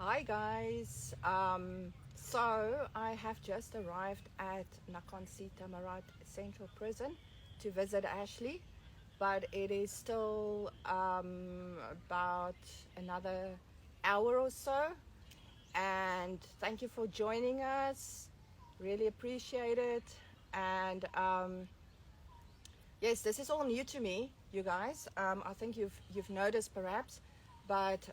Hi guys. So I have just arrived at Nakhon Thammarat Central Prison to visit Ashley, but it is still about another hour or so. And thank you for joining us. Really appreciate it. And yes, this is all new to me, you guys. I think you've noticed perhaps, but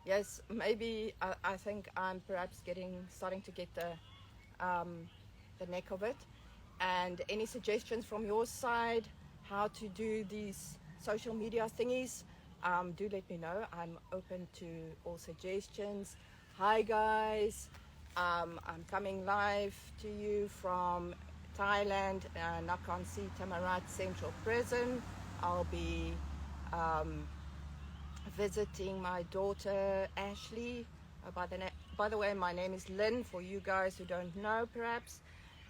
yes, maybe I think I'm perhaps starting to get the neck of it. And any suggestions from your side how to do these social media thingies, do let me know. I'm open to all suggestions. Hi guys, I'm coming live to you from Thailand, Nakhon Thammarat Central Prison. I'll be um, visiting my daughter Ashley. By the way, my name is Lynn, for you guys who don't know perhaps.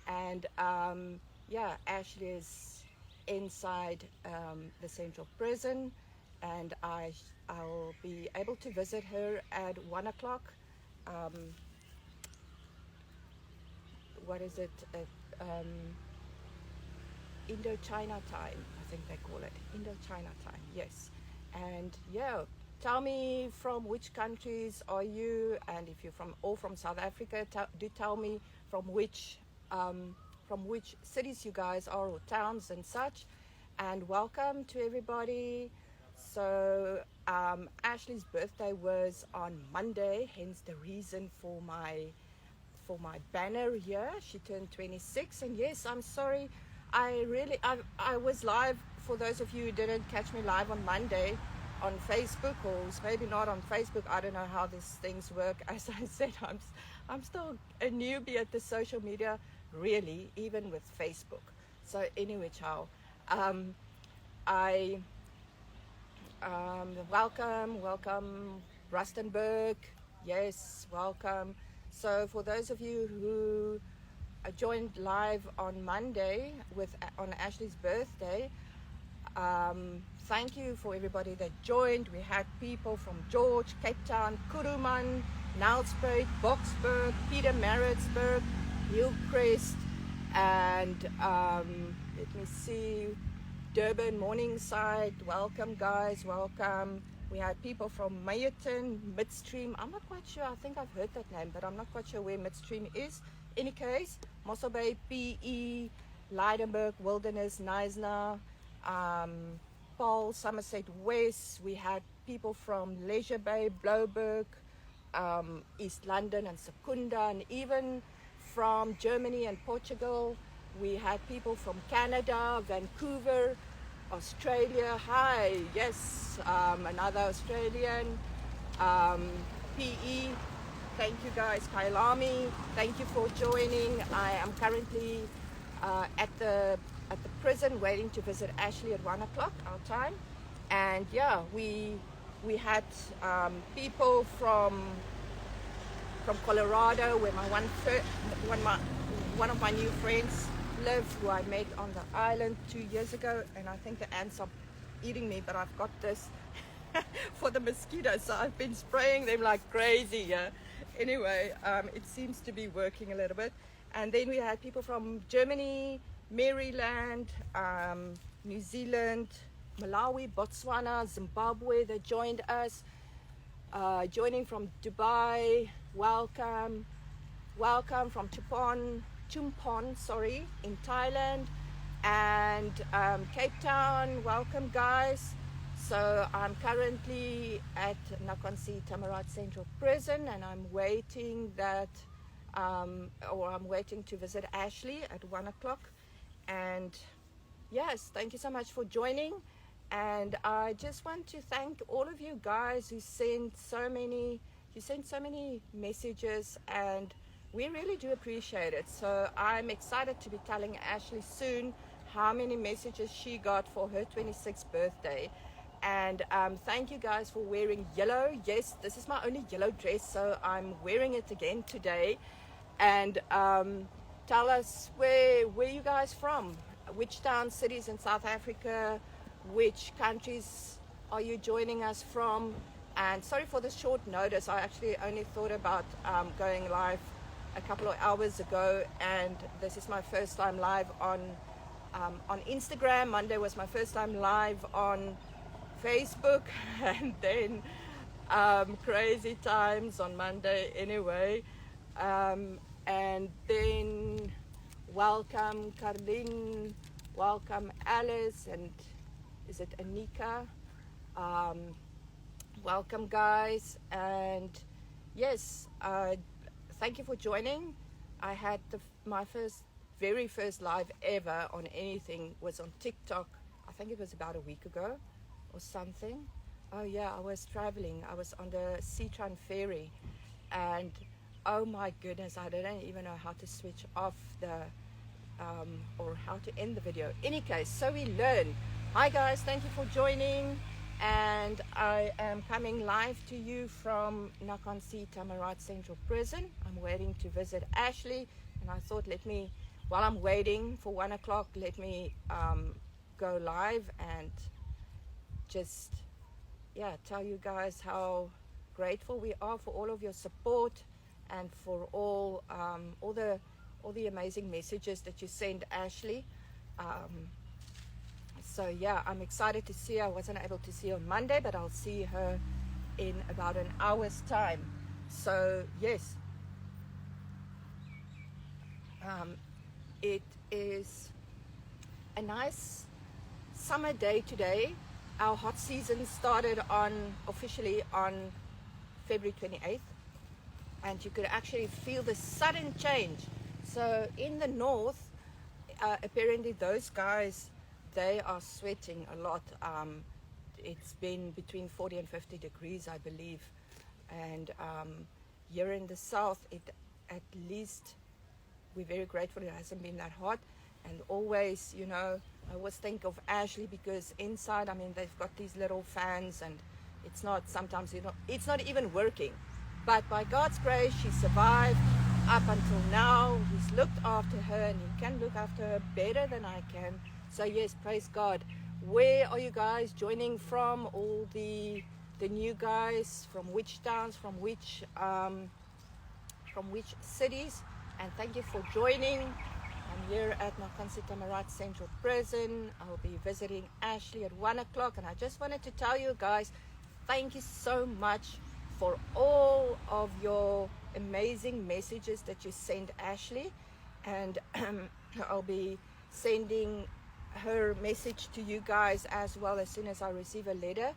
And yeah, Ashley is inside the Central Prison, and I'll be able to visit her at 1 o'clock. Um, what is it? Indochina time, I think they call it. Indochina time, yes. And yeah, tell me from which countries are you, and if you're from South Africa, do tell me from which cities you guys are, or towns and such. And welcome to everybody. So Ashley's birthday was on Monday, hence the reason for my banner here. She turned 26, and yes, I'm sorry. I was live, for those of you who didn't catch me live on Monday on Facebook, or maybe not on Facebook. I don't know how these things work. As I said, I'm still a newbie at the social media, really, even with Facebook. So anyway, ciao. I welcome Rustenburg. Yes, welcome. So for those of you who joined live on Monday on Ashley's birthday, thank you for everybody that joined. We had people from George, Cape Town, Kuruman, Nelspruit, Boksburg, Pietermaritzburg, Hillcrest, and let me see, Durban, Morningside. Welcome guys, welcome. We had people from Meyerton, Midstream. I'm not quite sure, I think I've heard that name, but I'm not quite sure where Midstream is. Any case, Mossel Bay, PE, Leidenburg, Wilderness, Neisner, Paul, Somerset West. We had people from Leisure Bay, Blouberg, East London and Secunda, and even from Germany and Portugal. We had people from Canada, Vancouver, Australia. Hi, yes, another Australian. PE, thank you guys. Kailami, thank you for joining. I am currently at the prison waiting to visit Ashley at 1 o'clock our time. And yeah, we had people from Colorado, where one of my new friends live, who I met on the island 2 years ago. And I think the ants are eating me, but I've got this for the mosquitoes, so I've been spraying them like crazy. Yeah. Anyway, it seems to be working a little bit. And then we had people from Germany, Maryland, New Zealand, Malawi, Botswana, Zimbabwe that joined us. Joining from Dubai, welcome from Chumpon, sorry, in Thailand, and Cape Town, welcome guys. So I'm currently at Nakhon Thammarat Central Prison, and I'm waiting to visit Ashley at 1 o'clock. And yes, thank you so much for joining. And I just want to thank all of you guys who sent so many messages, and we really do appreciate it. So I'm excited to be telling Ashley soon how many messages she got for her 26th birthday. And thank you guys for wearing yellow. Yes, this is my only yellow dress, so I'm wearing it again today. And tell us where you guys from, which towns, cities in South Africa, which countries are you joining us from, And sorry for the short notice. I actually only thought about going live a couple of hours ago, and this is my first time live on Instagram. Monday was my first time live on Facebook, and then crazy times on Monday anyway. And then welcome Carlin, welcome Alice, and is it Anika? Welcome guys, and yes, thank you for joining. I had my very first live ever on anything was on TikTok. I think it was about a week ago or something. Oh yeah, I was traveling. I was on the Seatran ferry, and oh my goodness, I didn't even know how to switch off the or how to end the video. Any case, so we learn. Hi guys, thank you for joining, and I am coming live to you from Nakhon Thammarat Central Prison. I'm waiting to visit Ashley, and I thought, while I'm waiting for 1 o'clock, let me go live and just tell you guys how grateful we are for all of your support and for all the amazing messages that you send Ashley. So yeah, I'm excited to see her. I wasn't able to see her on Monday, but I'll see her in about an hour's time. So yes, it is a nice summer day today. Our hot season started officially on February 28th, and you could actually feel the sudden change. So in the north, apparently those guys, they are sweating a lot. It's been between 40 and 50 degrees, I believe. And here in the south, at least we're very grateful it hasn't been that hot. And always, I always think of Ashley, because inside, they've got these little fans, and it's not even working. But by God's grace, she survived up until now. He's looked after her, and he can look after her better than I can. So yes, praise God. Where are you guys joining from? All the new guys, from which towns, from which cities? And thank you for joining. I'm here at Nakhon Thammarat Central Prison. I'll be visiting Ashley at 1 o'clock, and I just wanted to tell you guys, thank you so much for all of your amazing messages that you send Ashley, and I'll be sending her message to you guys as well as soon as I receive a letter.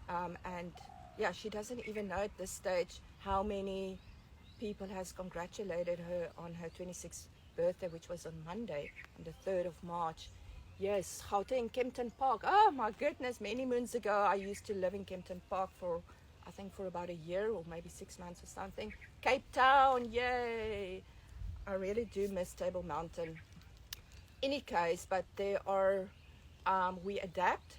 And yeah, she doesn't even know at this stage how many people has congratulated her on her 26th birthday, which was on Monday, on the 3rd of March. Yes, Gauteng, Kempton Park. Oh my goodness, many moons ago I used to live in Kempton Park for, I think, for about a year or maybe 6 months or something. Cape Town, yay! I really do miss Table Mountain. Any case, but there are, we adapt,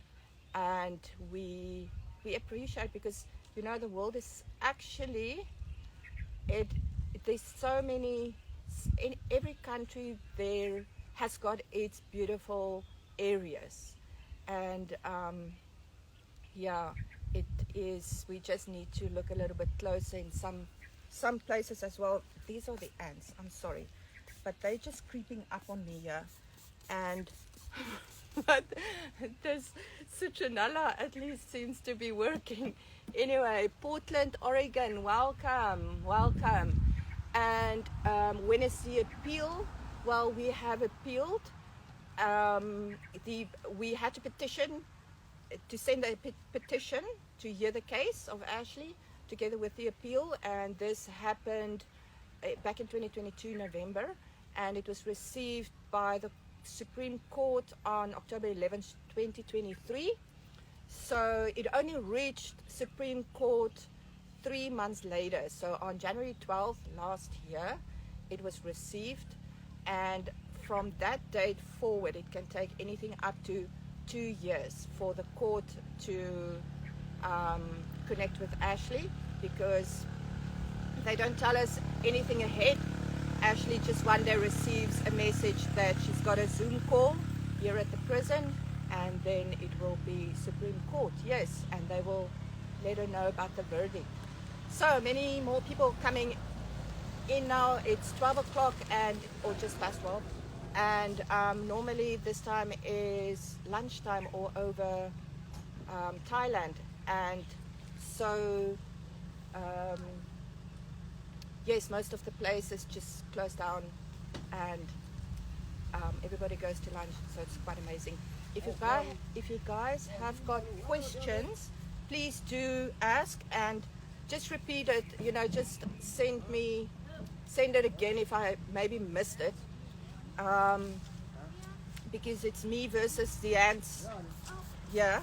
and we appreciate, because the world is actually, there's so many, in every country there has got its beautiful areas, and it is, we just need to look a little bit closer in some places as well. These are the ants, I'm sorry, but they're just creeping up on me here. And but this citronella at least seems to be working. Anyway, Portland, Oregon, welcome. And when is the appeal? Well, we have appealed. We had to send a petition to hear the case of Ashley together with the appeal, and this happened back in 2022 November, and it was received by the Supreme Court on October 11th, 2023. So it only reached Supreme Court 3 months later. So on January 12th last year, it was received, and from that date forward, it can take anything up to 2 years for the court to connect with Ashley, because they don't tell us anything ahead. Ashley just one day receives a message that she's got a Zoom call here at the prison, and then it will be Supreme Court, yes, and they will let her know about the verdict. So many more people coming in now. It's 12 o'clock or just past 12. And normally this time is lunchtime all over Thailand. And so, yes, most of the places just closed down and everybody goes to lunch. So it's quite amazing. If you guys have got questions, please do ask and just repeat it. Just send it again if I maybe missed it. Because it's me versus the ants. Yeah.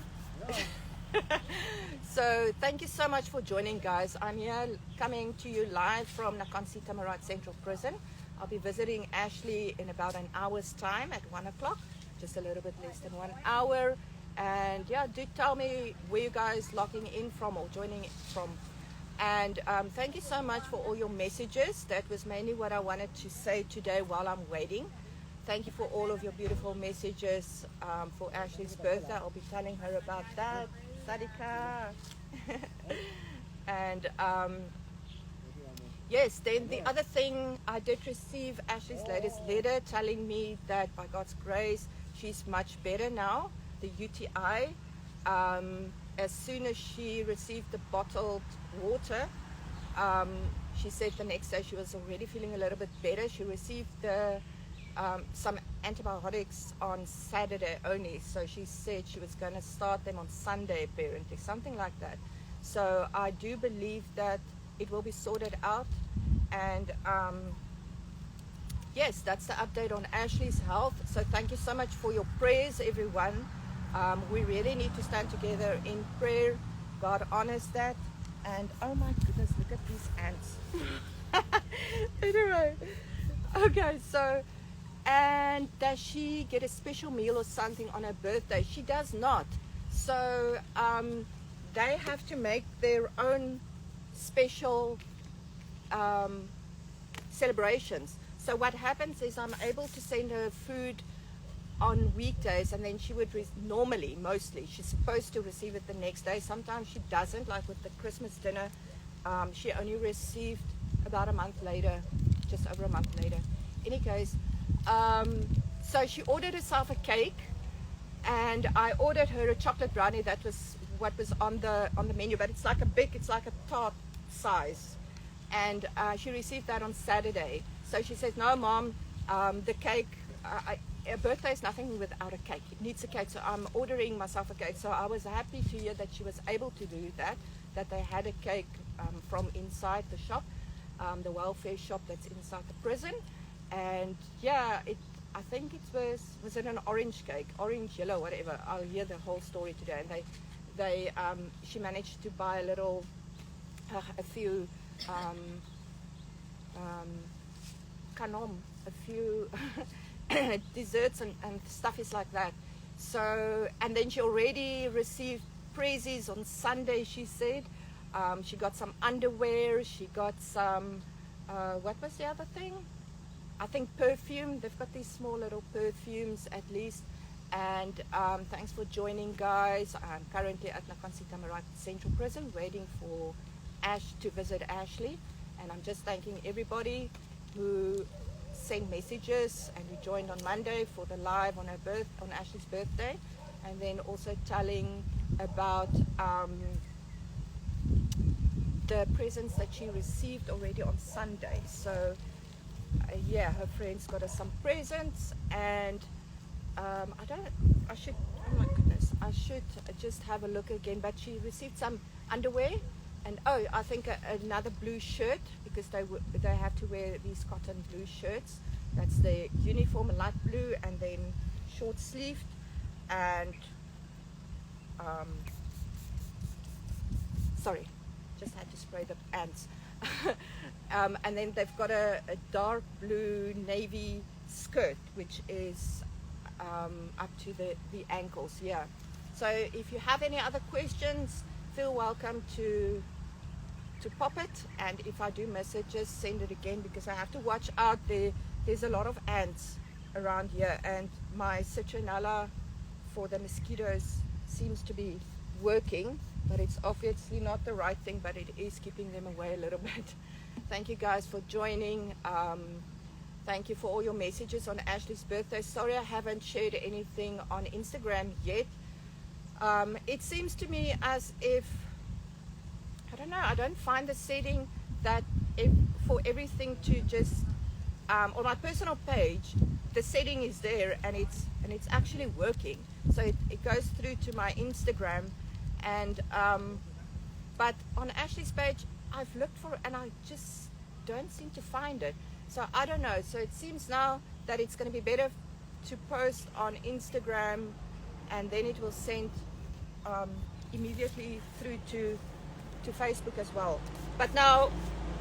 So thank you so much for joining, guys. I'm here coming to you live from Nakhon Thammarat Central Prison. I'll be visiting Ashley in about an hour's time at 1 o'clock, just a little bit less than 1 hour. And yeah, do tell me where you guys logging in from or joining from. And thank you so much for all your messages. That was mainly what I wanted to say today while I'm waiting. Thank you for all of your beautiful messages for Ashley's birthday. I'll be telling her about that. Sadika. And yes, then the other thing, I did receive Ashley's latest letter telling me that by God's grace, she's much better now. The UTI, as soon as she received the bottled water, she said the next day she was already feeling a little bit better. She received some antibiotics on Saturday only, so she said she was going to start them on Sunday apparently, something like that. So I do believe that it will be sorted out. And yes, that's the update on Ashley's health. So thank you so much for your prayers, everyone. We really need to stand together in prayer. God honors that. And oh my goodness, look at these ants. Anyway, okay, so, and does she get a special meal or something on her birthday? She does not. So they have to make their own special celebrations. So what happens is I'm able to send her food on weekdays, and then she would mostly she's supposed to receive it the next day. Sometimes she doesn't, like with the Christmas dinner. She only received about a month later, just over a month later. Any case, so she ordered herself a cake, and I ordered her a chocolate brownie. That was what was on the menu, but it's like a tart size, and she received that on Saturday. So she says, no mom, the cake, a birthday is nothing without a cake. It needs a cake, so I'm ordering myself a cake. So I was happy to hear that she was able to do that they had a cake from inside the shop, the welfare shop that's inside the prison. And yeah, I think it was it an orange cake, orange, yellow, whatever. I'll hear the whole story today. And she managed to buy a few kanom, a few desserts and stuff is like that. So, and then she already received praises on Sunday, she said. She got some underwear, she got some, what was the other thing? I think perfume. They've got these small little perfumes at least. And thanks for joining, guys. I'm currently at Nakhon Thammarat Central Prison waiting for Ash to visit Ashley. And I'm just thanking everybody who sent messages and who joined on Monday for the live on Ashley's birthday, and then also telling about the presents that she received already on Sunday. So yeah, her friends got her some presents, and I should just have a look again, but she received some underwear, and I think another blue shirt, because they have to wear these cotton blue shirts. That's the uniform, light blue, and then short sleeved, and sorry, just had to spray the ants. And then they've got a dark blue navy skirt, which is up to the ankles. Yeah. So if you have any other questions, feel welcome to pop it, and if I do miss it, just send it again, because I have to watch out. There's a lot of ants around here, and my citronella for the mosquitoes seems to be working. but it's obviously not the right thing, but it is keeping them away a little bit. Thank you guys for joining. Thank you for all your messages on Ashley's birthday. Sorry I haven't shared anything on Instagram yet. It seems to me as if, I don't know, I don't find the setting that if for everything to just, on my personal page, the setting is there and it's actually working. So it goes through to my Instagram, and but on Ashley's page, I've looked for it and I just don't seem to find it. So I don't know. So it seems now that it's going to be better to post on Instagram, and then it will send immediately through to Facebook as well. But now,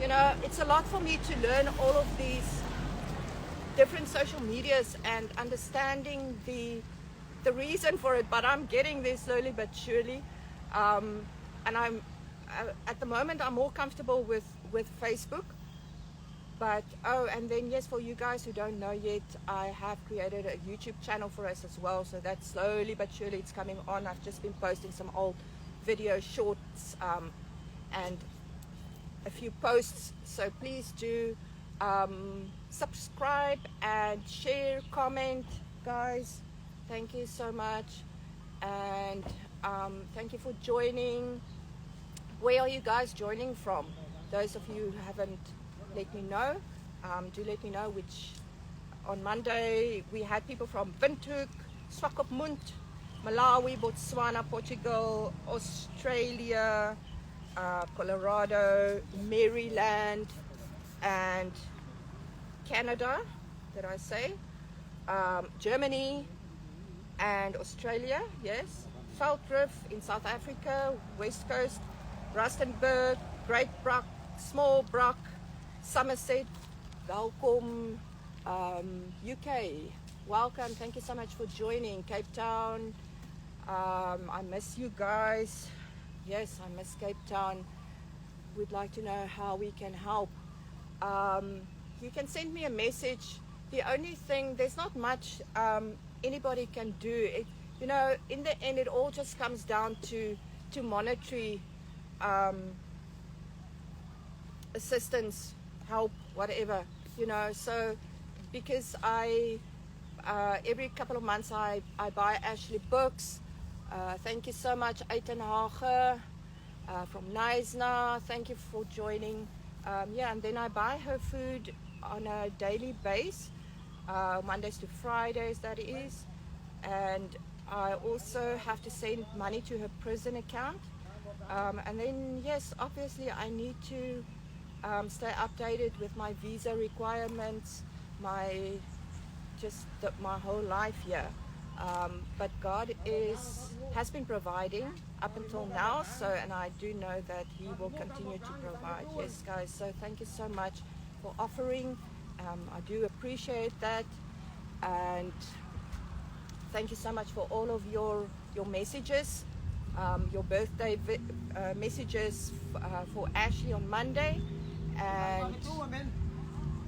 you know, it's a lot for me to learn all of these different social medias and understanding the reason for it. But I'm getting there slowly but surely, and I'm at the moment I'm more comfortable with Facebook. But and then yes, for you guys who don't know yet, I have created a YouTube channel for us as well. So that's slowly but surely it's coming on. I've just been posting some old video shorts and a few posts. So please do subscribe and share, comment, guys. Thank you so much, and thank you for joining. Where are you guys joining from? Those of you who haven't let me know, do let me know which. On Monday we had people from Windhoek, Swakopmund, Malawi, Botswana, Portugal, Australia, Colorado, Maryland, and Canada, did I say? Germany and Australia, yes. Veldrift in South Africa, West Coast, Rustenburg, Great Brock, Small Brock, Somerset, welcome. UK, welcome. Thank you so much for joining. Cape Town, I miss you guys. Yes, I miss Cape Town. We'd like to know how we can help. You can send me a message. The only thing, there's not much anybody can do. It, you know, in the end, it all just comes down to monetary assistance, help, whatever, you know. So because I every couple of months I buy Ashley books. Thank you so much, Eitenhager from Neisner. Thank you for joining. Yeah, and then I buy her food on a daily basis, Mondays to Fridays that is, and I also have to send money to her prison account. And then yes, obviously I need to stay updated with my visa requirements, my whole life here. But God has been providing up until now, so, and I do know that He will continue to provide. Yes, guys, so thank you so much for offering. I do appreciate that, and thank you so much for all of your messages, your birthday messages for Ashley on Monday, and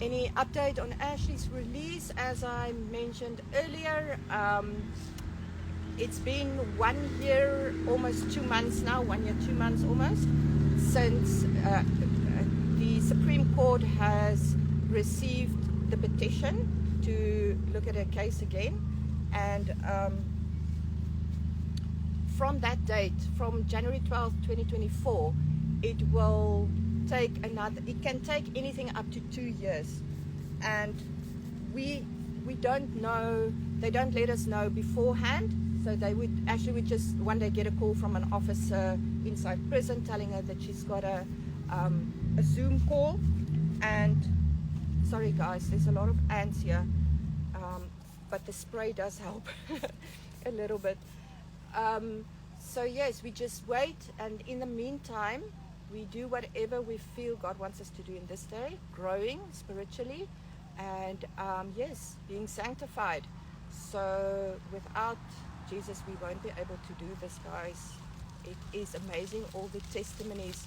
any update on Ashley's release. As I mentioned earlier, it's been 1 year, almost 2 months now, 1 year, 2 months almost, since the Supreme Court has received the petition to look at her case again. And from that date, from January 12th, 2024, it will take it can take anything up to 2 years. And we don't know, they don't let us know beforehand. So they would just one day get a call from an officer inside prison telling her that she's got a Zoom call. And sorry guys, there's a lot of ants here, but the spray does help a little bit. So yes, we just wait, and in the meantime we do whatever we feel God wants us to do in this day, growing spiritually, and yes, being sanctified. So without Jesus, we won't be able to do this, guys. It is amazing, all the testimonies,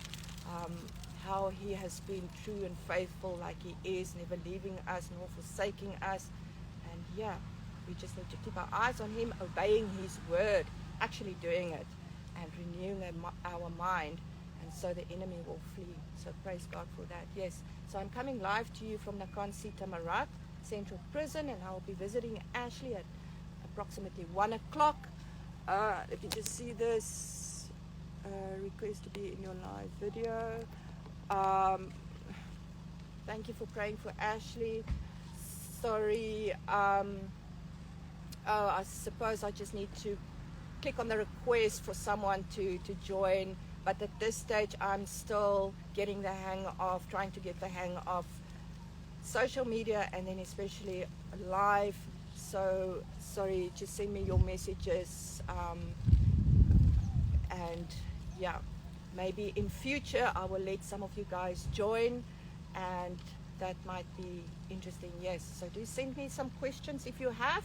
how He has been true and faithful like He is, never leaving us nor forsaking us. And yeah, we just need to keep our eyes on Him, obeying His word, actually doing it. and renewing our mind, and so the enemy will flee. So praise God for that. Yes, so I'm coming live to you from Nakhon, Thammarat Central Prison, and I'll be visiting Ashley at approximately 1 o'clock. Let me just see this request to be in your live video. Thank you for praying for Ashley. Sorry, I suppose I just need to click on the request for someone to join, but at this stage I'm still getting the hang of, trying to get the hang of social media, and then especially live. So sorry, just send me your messages, and yeah, maybe in future I will let some of you guys join, and that might be interesting. Yes, so do send me some questions if you have.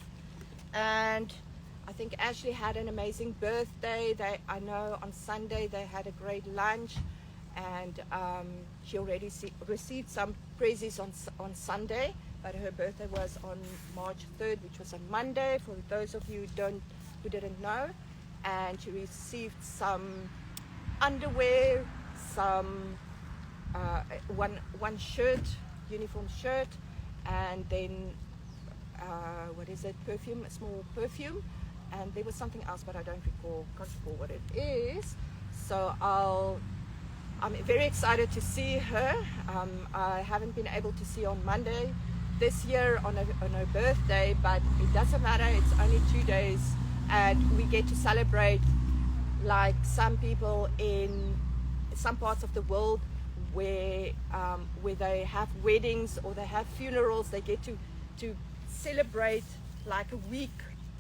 And I think Ashley had an amazing birthday. I know on Sunday they had a great lunch, and she already received some presents on Sunday, but her birthday was on March 3rd, which was a Monday, for those of you who didn't know. And she received some underwear, some one shirt, uniform shirt, and then what is it, perfume, a small perfume, and there was something else, but I can't recall what it is. So I'm very excited to see her. I haven't been able to see her on Monday this year on her birthday, but it doesn't matter, it's only 2 days, and we get to celebrate like some people in some parts of the world where they have weddings or they have funerals. They get to celebrate like a week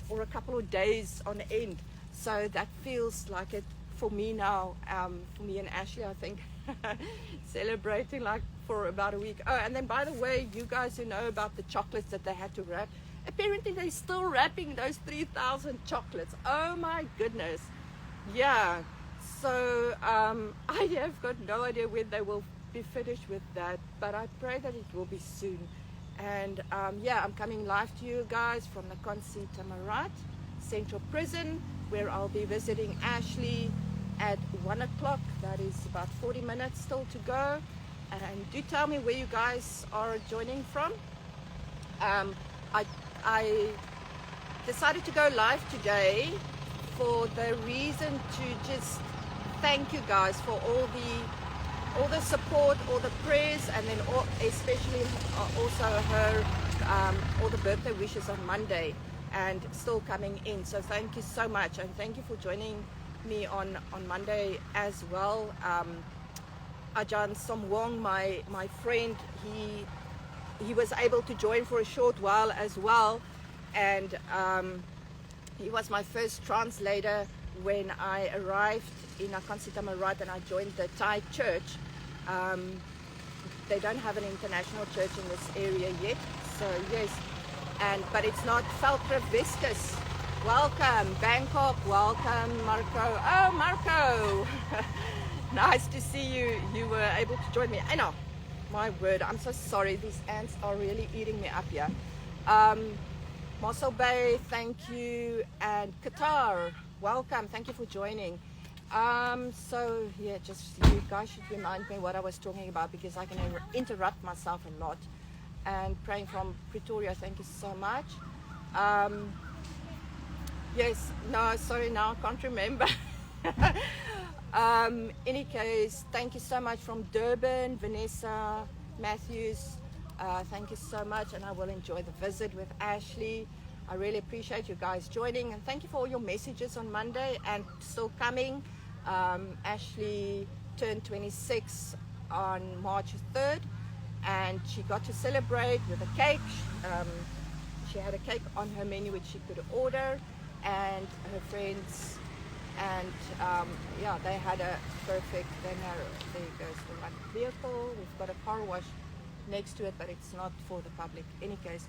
or a couple of days on end. So that feels like it for me now, for me and Ashley, I think, celebrating like for about a week. Oh, and then by the way, you guys who know about the chocolates that they had to wrap, apparently they're still wrapping those 3,000 chocolates. Oh my goodness. Yeah, so I have got no idea when they will be finished with that, but I pray that it will be soon. And yeah, I'm coming live to you guys from Nakhon, Thammarat Central Prison, where I'll be visiting Ashley at 1 o'clock. That is about 40 minutes still to go. And do tell me where you guys are joining from. I decided to go live today for the reason to just thank you guys for all the support, all the prayers, and then especially also her all the birthday wishes on Monday, and still coming in. So thank you so much, and thank you for joining me on Monday as well. Ajahn Somwong, my friend, he was able to join for a short while as well, and he was my first translator when I arrived in Nakhon, Thammarat, and I joined the Thai church. They don't have an international church in this area yet, so yes, but it's not Feltra Viscus. Welcome Bangkok, welcome Marco. Oh, Marco, nice to see you. You were able to join me. I know, my word, I'm so sorry, these ants are really eating me up here. Mossel Bay, thank you, and Qatar, welcome, thank you for joining. So yeah, just you guys should remind me what I was talking about, because I can interrupt myself a lot. And praying from Pretoria, thank you so much. Yes, no, sorry, now I can't remember. Any case, thank you so much from Durban, Vanessa Matthews. Thank you so much, and I will enjoy the visit with Ashley. I really appreciate you guys joining, and thank you for all your messages on Monday and still coming. Ashley turned 26 on March 3rd, and she got to celebrate with a cake. She had a cake on her menu which she could order, and her friends, and yeah, they had a perfect dinner. There goes the one vehicle. We've got a car wash next to it, but it's not for the public. Any case,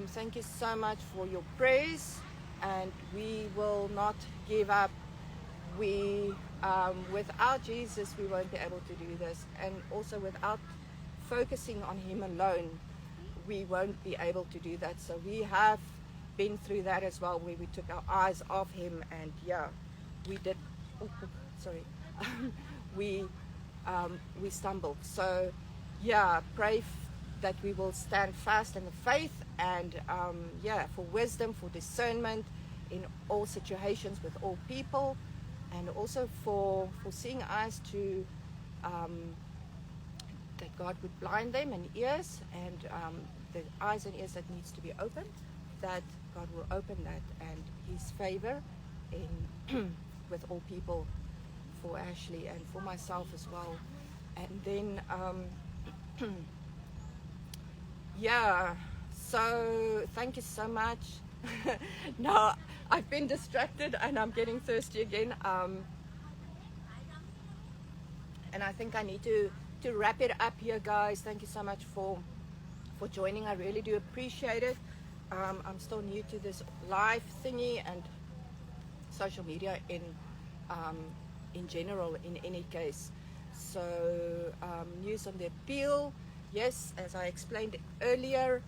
thank you so much for your prayers, and we will not give up. We without Jesus we won't be able to do this, and also without focusing on him alone we won't be able to do that. So we have been through that as well, where we took our eyes off him, and yeah, we did sorry, we stumble. So, yeah, pray that we will stand fast in the faith, and yeah, for wisdom, for discernment in all situations with all people, and also for seeing eyes to that God would blind them and ears, and the eyes and ears that needs to be opened, that God will open that, and His favor in with all people, for Ashley and for myself as well. And then yeah, so thank you so much. Now I've been distracted and I'm getting thirsty again, and I think I need to wrap it up here, guys. Thank you so much for joining. I really do appreciate it. I'm still new to this live thingy and social media in general, in any case. So news on the appeal, yes, as I explained earlier,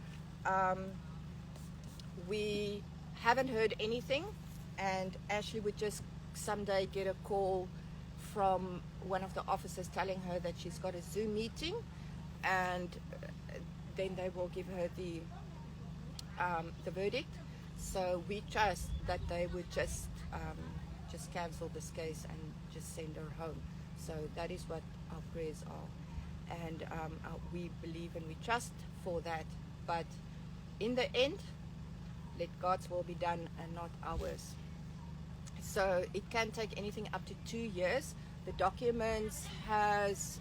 we haven't heard anything, and Ashley would just someday get a call from one of the officers telling her that she's got a Zoom meeting, and then they will give her the verdict. So we trust that they would just cancel this case and just send her home. So that is what our prayers are, and we believe and we trust for that. But in the end, let God's will be done and not ours. So it can take anything up to 2 years. The documents has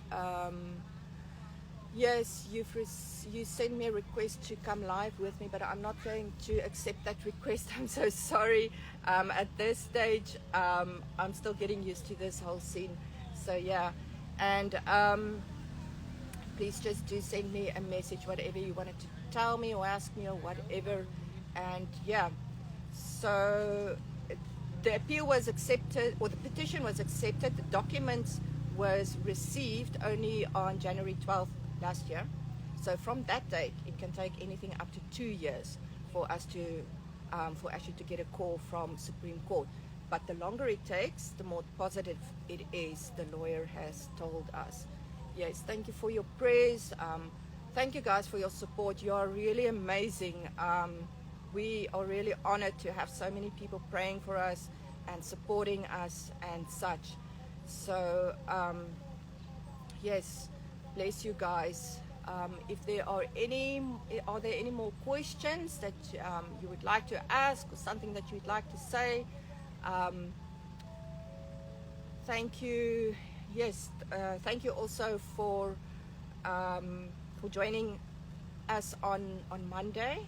yes, you sent me a request to come live with me, but I'm not going to accept that request. I'm so sorry. At this stage, I'm still getting used to this whole scene. So yeah, and please just do send me a message, whatever you wanted to tell me or ask me or whatever. And yeah, so the appeal was accepted, or the petition was accepted. The documents was received only on January 12th last year. So from that date, it can take anything up to 2 years for us to, for actually to get a call from Supreme Court. But the longer it takes, the more positive it is, the lawyer has told us. Yes, thank you for your prayers. Thank you guys for your support. You are really amazing. We are really honored to have so many people praying for us and supporting us and such. So yes, bless you guys. If there are any more questions that you would like to ask, or something that you would like to say? Thank you. Yes, thank you also for joining us on Monday.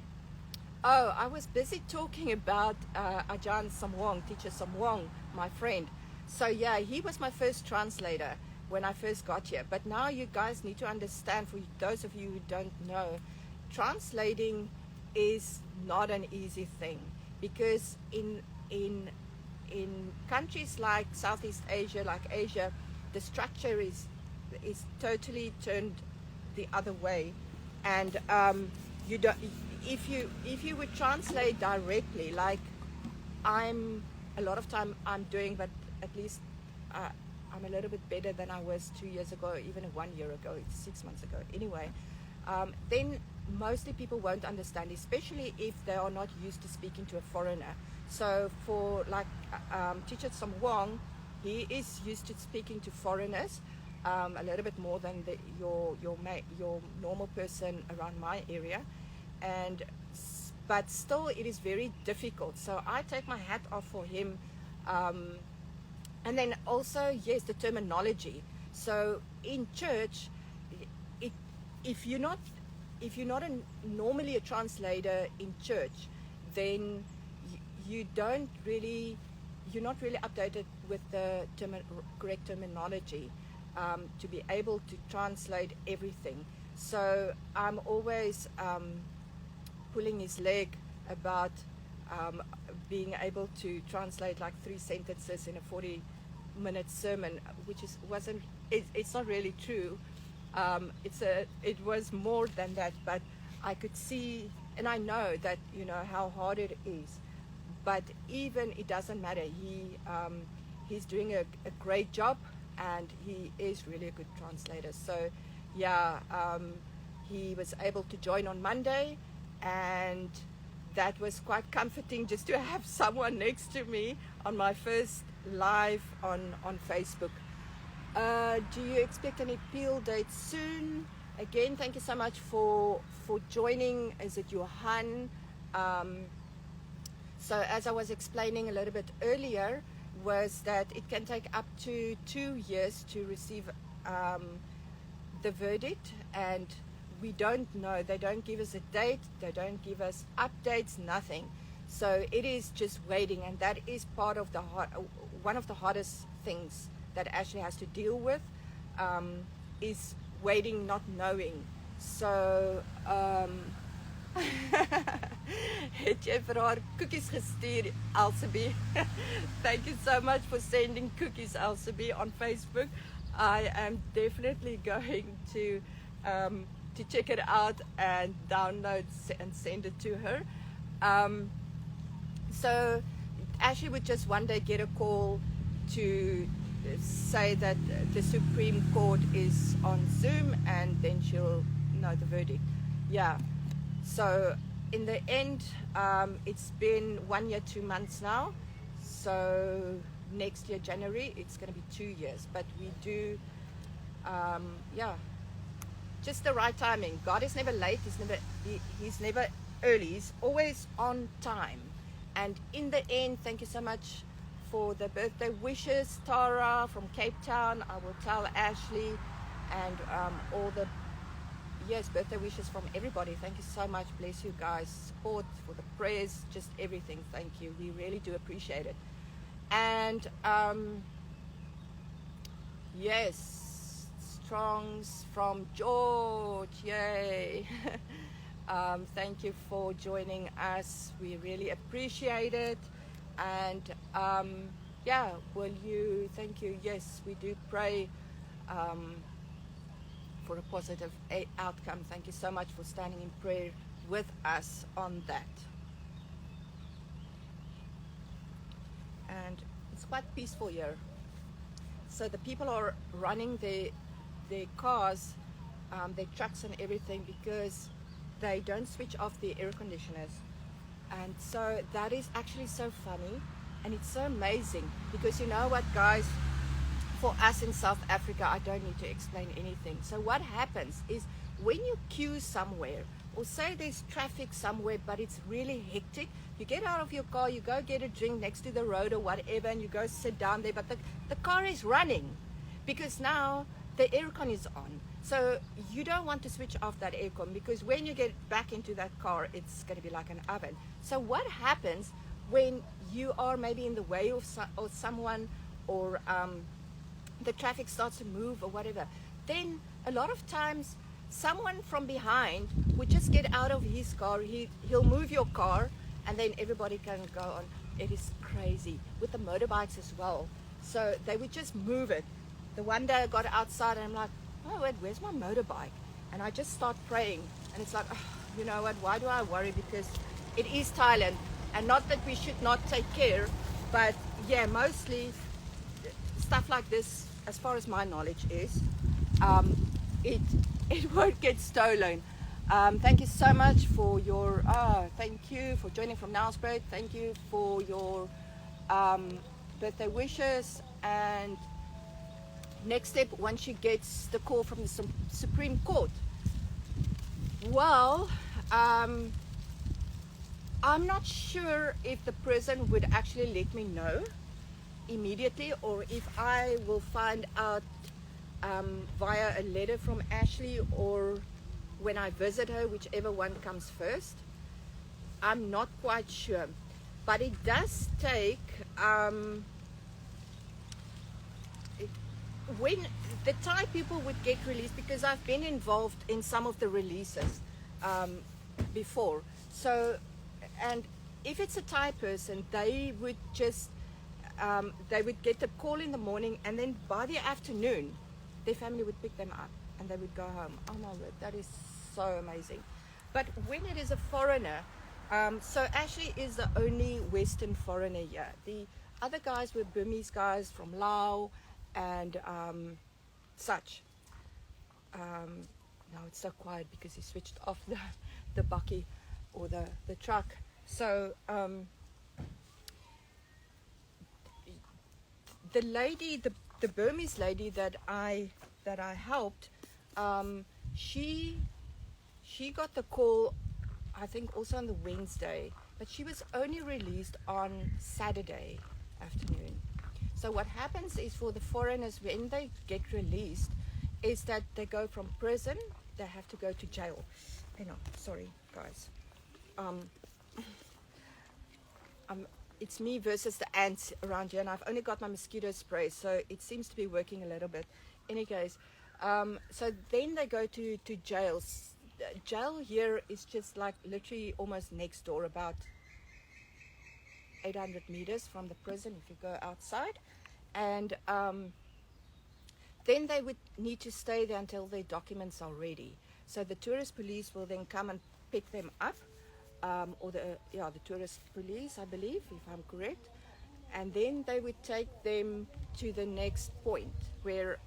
Oh, I was busy talking about Ajahn Samwong, teacher Samwong, my friend. So yeah, he was my first translator when I first got here. But now you guys need to understand, for those of you who don't know, translating is not an easy thing, because in countries like Southeast Asia, like Asia, the structure is totally turned the other way, and you don't. If you would translate directly, like a lot of time I'm doing, but at least I'm a little bit better than I was 2 years ago, even 1 year ago, 6 months ago. Anyway, then mostly people won't understand, especially if they are not used to speaking to a foreigner. So for like Teacher Samwong, he is used to speaking to foreigners a little bit more than your normal person around my area, but still it is very difficult. So I take my hat off for him. And then also, yes, the terminology. So in church, if you're not normally a translator in church, then you're not really updated with the correct terminology to be able to translate everything. So I'm always pulling his leg about being able to translate like 3 sentences in a 40-minute sermon, which it's not really true. It was more than that, but I could see, and I know that, how hard it is. But even it doesn't matter. he's doing a great job, and he is really a good translator. So yeah, he was able to join on Monday, and that was quite comforting just to have someone next to me on my first live on Facebook. Do you expect an appeal date soon? Again, thank you so much for joining. Is it Johan? So as I was explaining a little bit earlier, was that it can take up to 2 years to receive the verdict, and we don't know. They don't give us a date, they don't give us updates, nothing. So it is just waiting, and that is part of one of the hardest things that Ashley has to deal with, is waiting, not knowing. So het jy vir haar cookies gestuur, Elsabie? Thank you so much for sending cookies, Elsabie, on Facebook. I am definitely going to check it out and download and send it to her. So Ashley would just one day get a call to say that the Supreme Court is on Zoom, and then she'll know the verdict. Yeah. So in the end, it's been 1 year, 2 months now. So next year, January, it's going to be 2 years. But we do, yeah, just the right timing. God is never late. He's never early. He's always on time. And in the end, thank you so much for the birthday wishes, Tara from Cape Town. I will tell Ashley, and all the birthday wishes from everybody. Thank you so much. Bless you guys. Support, for the prayers, just everything. Thank you. We really do appreciate it. And yes, Strongs from George. Yay. Thank you for joining us. We really appreciate it. And yeah, thank you. Yes, we do pray for a positive outcome. Thank you so much for standing in prayer with us on that. And it's quite peaceful here. So the people are running their cars, their trucks and everything, because they don't switch off the air conditioners. And so that is actually so funny, and it's so amazing, because you know what, guys, for us in South Africa, I don't need to explain anything. So what happens is, when you queue somewhere, or say there's traffic somewhere but it's really hectic, you get out of your car, you go get a drink next to the road or whatever, and you go sit down there, but the car is running because now the aircon is on. So you don't want to switch off that aircon, because when you get back into that car, it's going to be like an oven. So what happens when you are maybe in the way of someone, or the traffic starts to move or whatever, then a lot of times someone from behind would just get out of his car, he'll move your car, and then everybody can go on. It is crazy with the motorbikes as well. So they would just move it. The one day I got outside and I'm like, oh wait, where's my motorbike? And I just start praying, and it's like, oh, you know what, why do I worry? Because it is Thailand, and not that we should not take care, but yeah, mostly stuff like this, as far as my knowledge is, it won't get stolen. Thank you so much for your thank you for joining from Nelspruit. Thank you for your birthday wishes. And next step, once she gets the call from the Supreme Court, well, I'm not sure if the prison would actually let me know immediately, or if I will find out via a letter from Ashley, or when I visit her, whichever one comes first. I'm not quite sure, but it does take when the Thai people would get released, because I've been involved in some of the releases before. So, and if it's a Thai person, they would just they would get a call in the morning, and then by the afternoon their family would pick them up and they would go home. Oh my word, that is so amazing. But when it is a foreigner, so Ashley is the only Western foreigner here. The other guys were Burmese guys from Laos and such. Now it's so quiet because he switched off the bakkie or the truck. So the lady, the Burmese lady that I helped, she got the call, I think also on the Wednesday, but she was only released on Saturday afternoon. So what happens is, for the foreigners, when they get released, is that they go from prison, they have to go to jail. Hang on, sorry guys. It's me versus the ants around here, and I've only got my mosquito spray, so it seems to be working a little bit. In any case, so then they go to jails. Jail here is just like literally almost next door, about 800 meters from the prison if you go outside. And then they would need to stay there until their documents are ready. So the tourist police will then come and pick them up, or the tourist police, I believe, if I'm correct. And then they would take them to the next point, where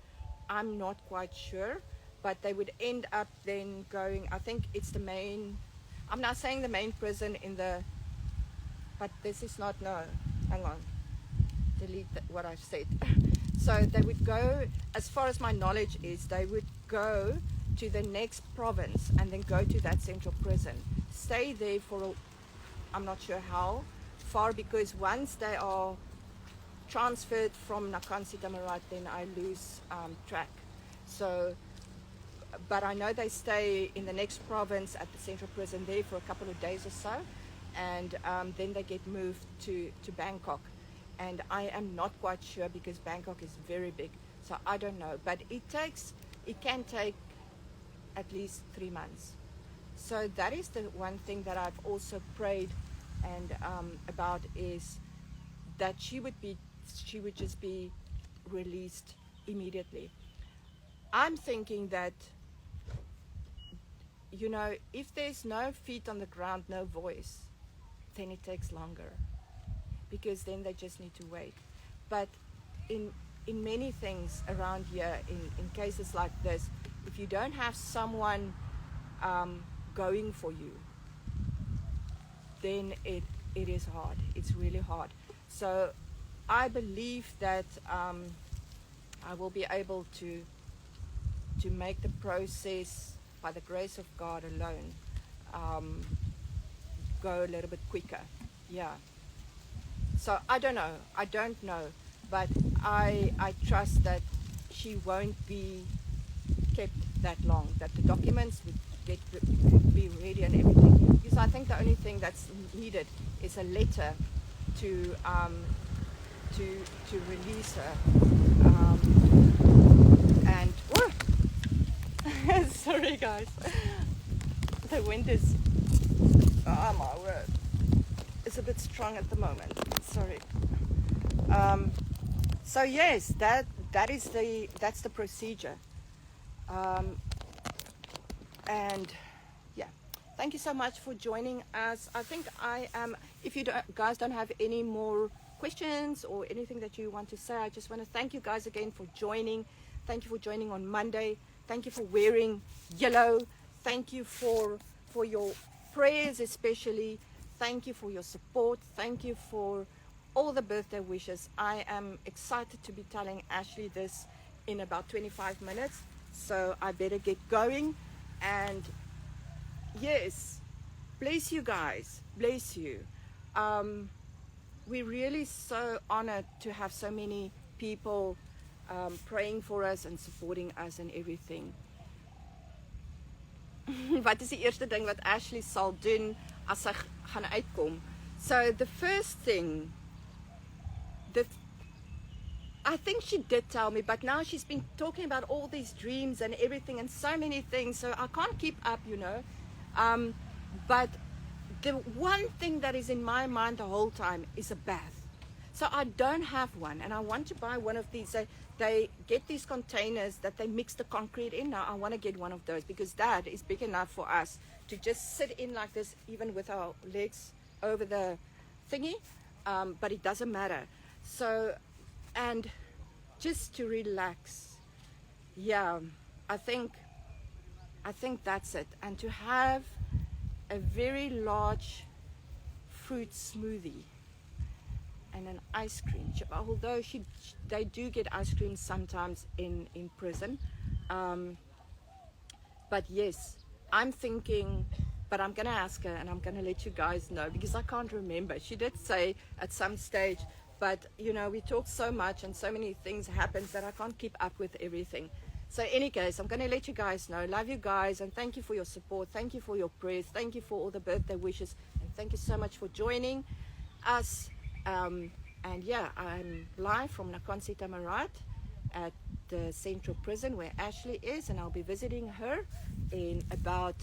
I'm not quite sure, but they would end up then going, I think it's the main, I'm now saying the main prison but this is not, no, hang on, delete what I've said. So they would go, as far as my knowledge is, they would go to the next province and then go to that central prison. Stay there for, I'm not sure how far, because once they are transferred from Nakhon to Thammarat, then I lose track. So, but I know they stay in the next province at the central prison there for a couple of days or so, and then they get moved to Bangkok. And I am not quite sure, because Bangkok is very big, so I don't know. But it can take at least 3 months. So that is the one thing that I've also prayed and about, is that she would just be released immediately. I'm thinking that, you know, if there's no feet on the ground, no voice, then it takes longer, because then they just need to wait. But in many things around here, in cases like this, if you don't have someone going for you, then it is hard. It's really hard. So I believe that I will be able to make the process, by the grace of God alone, go a little bit quicker. Yeah. So I don't know, but I trust that she won't be kept that long, that the documents would be ready and everything. Because I think the only thing that's needed is a letter to release her. And sorry guys, the wind is, oh my word, it's a bit strong at the moment. Sorry. So yes, that's the procedure. And yeah, thank you so much for joining us. I think if you guys don't have any more questions or anything that you want to say, I just want to thank you guys again for joining. Thank you for joining on Monday. Thank you for wearing yellow. Thank you for your prayers especially. Thank you for your support. Thank you for all the birthday wishes. I am excited to be telling Ashley this in about 25 minutes, so I better get going. And yes, bless you guys, bless you. We're really so honored to have so many people praying for us and supporting us and everything. Wat is die eerste ding wat Ashley sal doen as sy gaan uitkom? So the first thing, I think she did tell me, but now she's been talking about all these dreams and everything and so many things, so I can't keep up, you know. But the one thing that is in my mind the whole time is a bath. So I don't have one, and I want to buy one of these. They get these containers that they mix the concrete in. Now I want to get one of those, because that is big enough for us to just sit in like this, even with our legs over the thingy, but it doesn't matter. So, and just to relax. Yeah, I think that's it. And to have a very large fruit smoothie and an ice cream. Although they do get ice cream sometimes in prison. But yes, I'm thinking, but I'm going to ask her and I'm going to let you guys know because I can't remember. She did say at some stage, but you know, we talk so much and so many things happen that I can't keep up with everything. So in any case, I'm going to let you guys know. Love you guys and thank you for your support. Thank you for your prayers. Thank you for all the birthday wishes. And thank you so much for joining us. And yeah, I'm live from Nakhon Thammarat at the Central Prison where Ashley is, and I'll be visiting her in about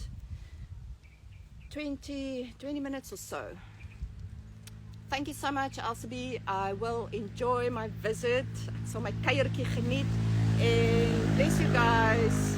20 minutes or so. Thank you so much, Elsabe. I will enjoy my visit. Ek sal my kuiertjie geniet en bless you guys.